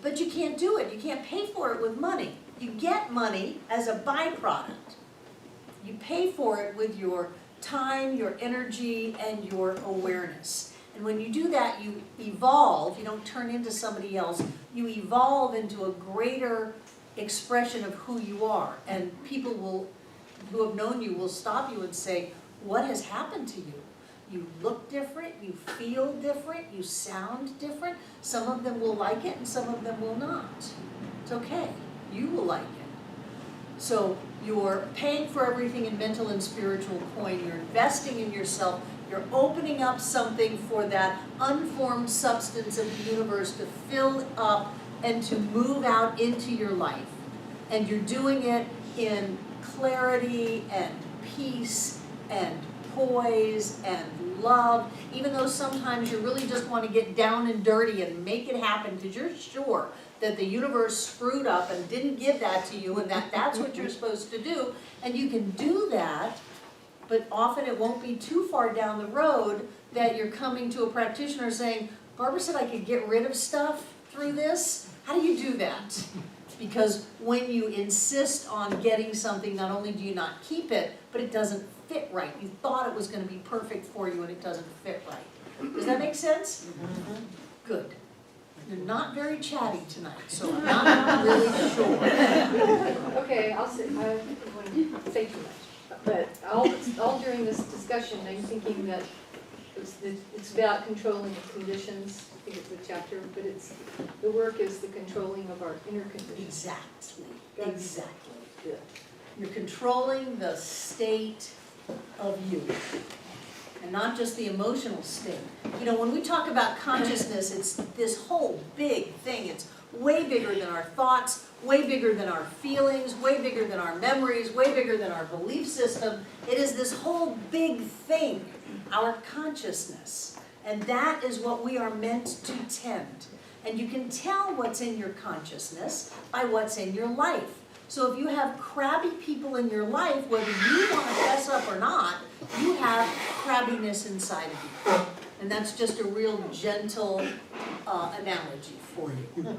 but you can't do it. You can't pay for it with money. You get money as a byproduct. You pay for it with your time, your energy, and your awareness. And when you do that, you evolve. You don't turn into somebody else. You evolve into a greater expression of who you are. And people who have known you will stop you and say, what has happened to you? You look different, you feel different, you sound different. Some of them will like it and some of them will not. It's okay. You will like it. So you're paying for everything in mental and spiritual coin. You're investing in yourself. You're opening up something for that unformed substance of the universe to fill up and to move out into your life. And you're doing it in clarity and peace and poise and love, even though sometimes you really just want to get down and dirty and make it happen because you're sure that the universe screwed up and didn't give that to you and that's what you're supposed to do. And you can do that, but often it won't be too far down the road that you're coming to a practitioner saying, Barbara said I could get rid of stuff through this. How do you do that? Because when you insist on getting something, not only do you not keep it, but it doesn't fit right. You thought it was going to be perfect for you and it doesn't fit right. Does that make sense? Mm-hmm. Good. You're not very chatty tonight, so I'm not really sure. Okay, I wouldn't say too much. But all during this discussion, I'm thinking that it's about controlling the conditions, I think it's the chapter, but the work is the controlling of our inner conditions. Exactly, That's exactly. good. You're controlling the state of you, and not just the emotional state. You know, when we talk about consciousness, it's this whole big thing. It's way bigger than our thoughts, way bigger than our feelings, way bigger than our memories, way bigger than our belief system. It is this whole big thing, our consciousness. And that is what we are meant to tend. And you can tell what's in your consciousness by what's in your life. So if you have crabby people in your life, whether you want to fess up or not, you have crabbiness inside of you. And that's just a real gentle analogy for you.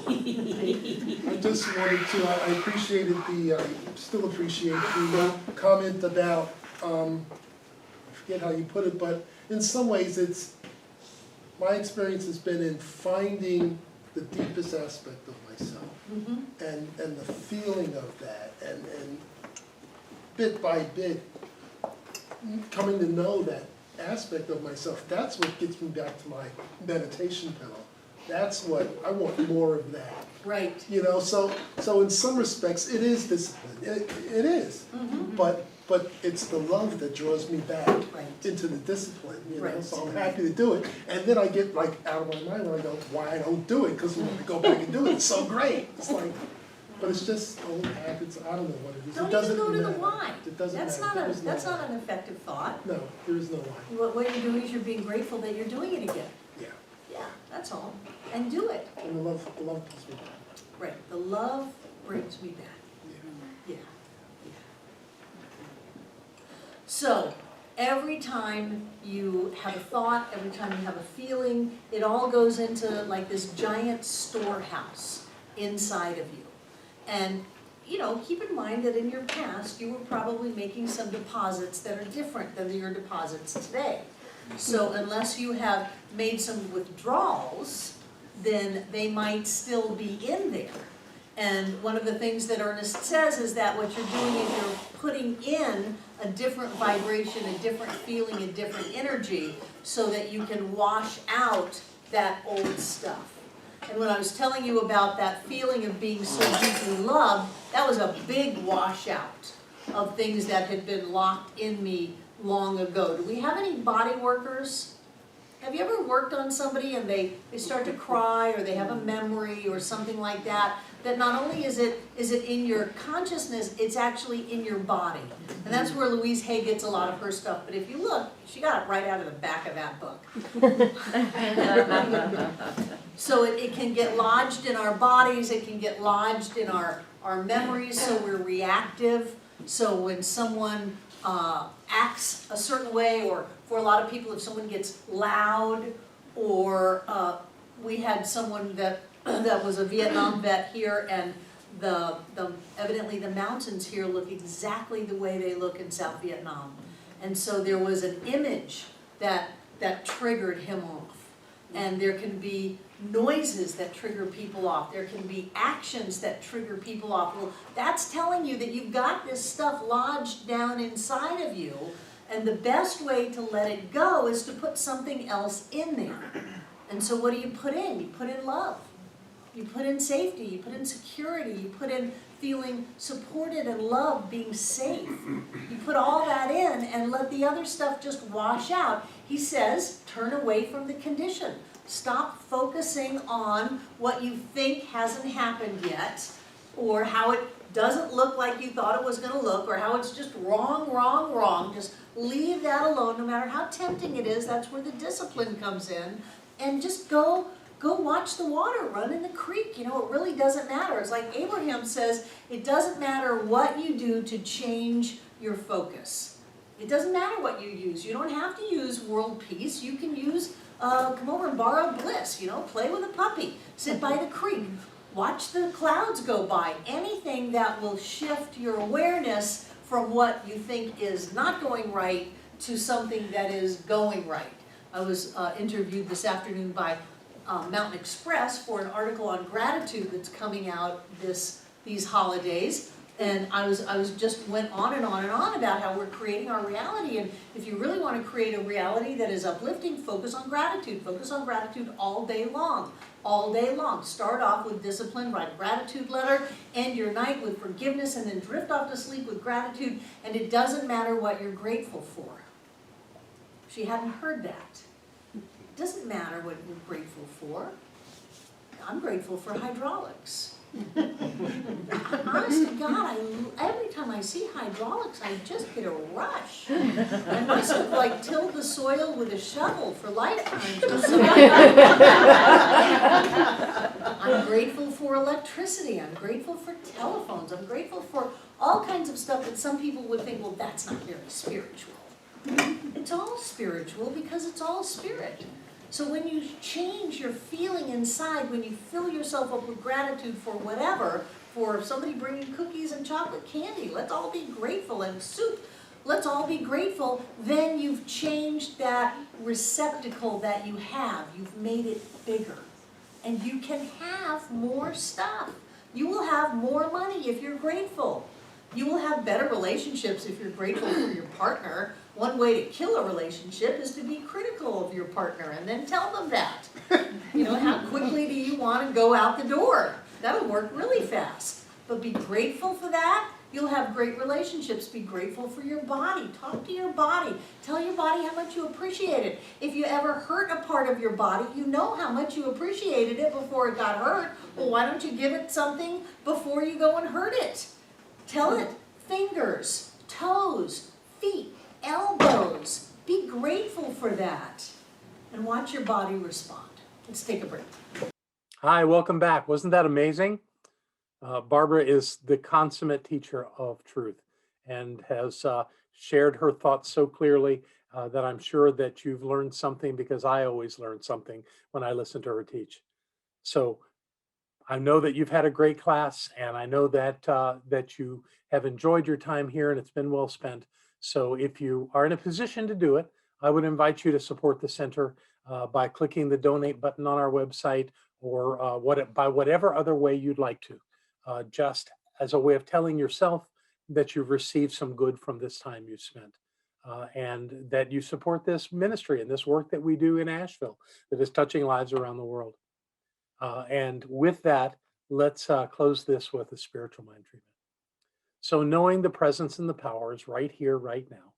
I just wanted to, I appreciated I still appreciate the comment about, I forget how you put it, but in some ways my experience has been in finding the deepest aspect of myself and the feeling of that and bit by bit coming to know that aspect of myself. That's what gets me back to my meditation pillow. That's what, I want more of that. Right. You know, so in some respects, it is discipline. It is. But it's the love that draws me back into the discipline, you know, so I'm happy to do it. And then I get like out of my mind when I go, why I don't do it, because when I go back and do it, it's so great. It's like, but it's just old habits, I don't know what it is. Don't It doesn't even go to matter. the why. It doesn't That's matter. There is no that's why. not an effective thought. No, there is no why. What you're doing is you're being grateful that you're doing it again. Yeah. Yeah, that's all. And do it. And the love pulls me back. Right. The love brings me back. Yeah. Yeah. Yeah. So, every time you have a thought, every time you have a feeling, it all goes into like this giant storehouse inside of you. And, you know, keep in mind that in your past, you were probably making some deposits that are different than your deposits today. So unless you have made some withdrawals, then they might still be in there. And one of the things that Ernest says is that what you're doing is you're putting in a different vibration, a different feeling, a different energy, so that you can wash out that old stuff. And when I was telling you about that feeling of being so deeply loved, that was a big washout of things that had been locked in me long ago. Do we have any body workers? Have you ever worked on somebody and they start to cry, or they have a memory or something like that, that not only is it in your consciousness, it's actually in your body. And that's where Louise Hay gets a lot of her stuff. But if you look, she got it right out of the back of that book. So it can get lodged in our bodies, it can get lodged in our memories, so we're reactive. So when someone acts a certain way, or for a lot of people, if someone gets loud, or we had someone that was a Vietnam vet here, and evidently the mountains here look exactly the way they look in South Vietnam. And so there was an image that triggered him off. And there can be noises that trigger people off. There can be actions that trigger people off. Well, that's telling you that you've got this stuff lodged down inside of you, and the best way to let it go is to put something else in there. And so what do you put in? You put in love. You put in safety. You put in security. You put in feeling supported and loved, being safe. You put all that in and let the other stuff just wash out. He says, turn away from the condition. Stop focusing on what you think hasn't happened yet, or how it doesn't look like you thought it was going to look, or how it's just wrong, wrong, wrong. Just leave that alone, no matter how tempting it is. That's where the discipline comes in. And just go watch the water run in the creek. You know, it really doesn't matter. It's like Abraham says, it doesn't matter what you do to change your focus. It doesn't matter what you use. You don't have to use world peace. You can use, come over and borrow bliss, you know, play with a puppy, sit by the creek, watch the clouds go by. Anything that will shift your awareness from what you think is not going right to something that is going right. I was interviewed this afternoon by Mountain Express for an article on gratitude that's coming out these holidays. And I was just went on and on and on about how we're creating our reality. And if you really want to create a reality that is uplifting, focus on gratitude. Focus on gratitude all day long. All day long. Start off with discipline, write a gratitude letter, end your night with forgiveness, and then drift off to sleep with gratitude. And it doesn't matter what you're grateful for. She hadn't heard that. It doesn't matter what you're grateful for. I'm grateful for hydraulics. Honest to God, every time I see hydraulics, I just get a rush. I must have like tilled the soil with a shovel for lifetimes or something. I'm grateful for electricity. I'm grateful for telephones. I'm grateful for all kinds of stuff that some people would think, well, that's not very spiritual. It's all spiritual because it's all spirit. So when you change your feeling inside, when you fill yourself up with gratitude for whatever, for somebody bringing cookies and chocolate candy, let's all be grateful, and soup, let's all be grateful, then you've changed that receptacle that you have. You've made it bigger. And you can have more stuff. You will have more money if you're grateful. You will have better relationships if you're grateful for your partner. One way to kill a relationship is to be critical of your partner and then tell them that. You know, how quickly do you want to go out the door? That'll work really fast. But be grateful for that. You'll have great relationships. Be grateful for your body. Talk to your body. Tell your body how much you appreciate it. If you ever hurt a part of your body, you know how much you appreciated it before it got hurt. Well, why don't you give it something before you go and hurt it? Tell it fingers, toes, feet, elbows. Be grateful for that and watch your body respond. Let's take a break. Hi, welcome back. Wasn't that amazing? Barbara is the consummate teacher of truth and has shared her thoughts so clearly that I'm sure that you've learned something, because I always learn something when I listen to her teach. So I know that you've had a great class, and I know that that you have enjoyed your time here and it's been well spent. So if you are in a position to do it, I would invite you to support the center by clicking the donate button on our website, or by whatever other way you'd like to, just as a way of telling yourself that you've received some good from this time you spent. And that you support this ministry and this work that we do in Asheville that is touching lives around the world. And with that, let's close this with a spiritual mind treatment. So knowing the presence and the power is right here, right now,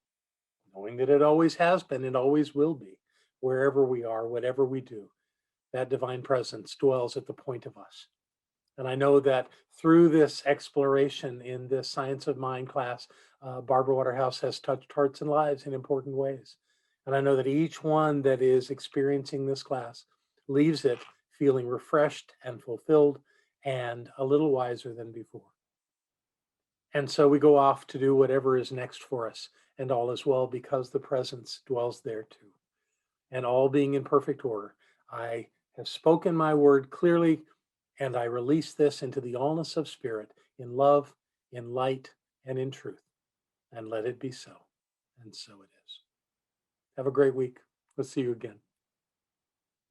knowing that it always has been, it always will be, wherever we are, whatever we do, that divine presence dwells at the point of us. And I know that through this exploration in this Science of Mind class, Barbara Waterhouse has touched hearts and lives in important ways. And I know that each one that is experiencing this class leaves it feeling refreshed and fulfilled and a little wiser than before. And so we go off to do whatever is next for us, and all is well because the presence dwells there too. And all being in perfect order, I have spoken my word clearly, and I release this into the allness of spirit, in love, in light, and in truth. And let it be so. And so it is. Have a great week. We'll see you again.